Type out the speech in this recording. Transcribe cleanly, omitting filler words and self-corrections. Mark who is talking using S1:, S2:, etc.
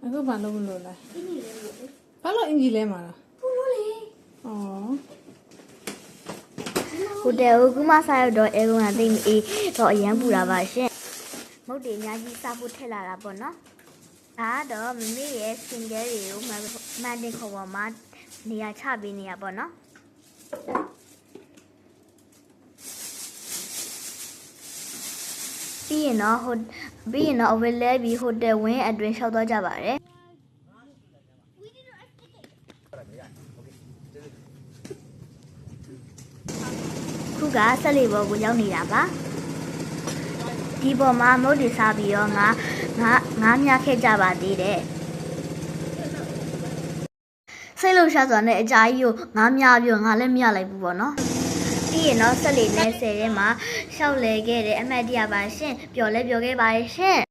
S1: အခုဘာလုပ်မလို့လဲဘာလို့အင်ဂျီလဲမှာလားပူလို့လေဩ
S2: ဟိုတယ်ကိုကူမစားရတော့အဲကောင်ကသိမအေးတော့အရန်ပူတာပါရှင်မုတ်တွေအများကြီးစားဖို့ထက်လာတာပေါ့နော်ဒါကတော့မမေရဲ့ skin care တွေကိုမှန်တင်ခေါ်ပေါ်မှာနေရာချပေးနေရပေါ့နော်ပြီးရင်တော့အဝယ်လဲပြီးဟိုတယ်ဝင်းအတွင်းလျှောက်သွားကြပါတယ်ခုကဆက်လီဘောကိုရောက်နေတာပါဒီပေါ်မှာမုတ်တွေစားပြီးတော့ငါမြခဲ့ကြပါသေးတယ်စိတ်လှုပ်ရှားစွာနဲ့အကြာကြီးကိုငါမြပြီးတော့ငါလည်းမြလိုက်ဘူးပေါ့နော်ပြီးရင်တော့ဆက်လီနဲ့10ထဲမှာရှောက်လဲခဲ့တဲ့အမှတ်တရပါရှင်ပျော်လဲပျော်ခဲ့ပါရဲ့ရှင်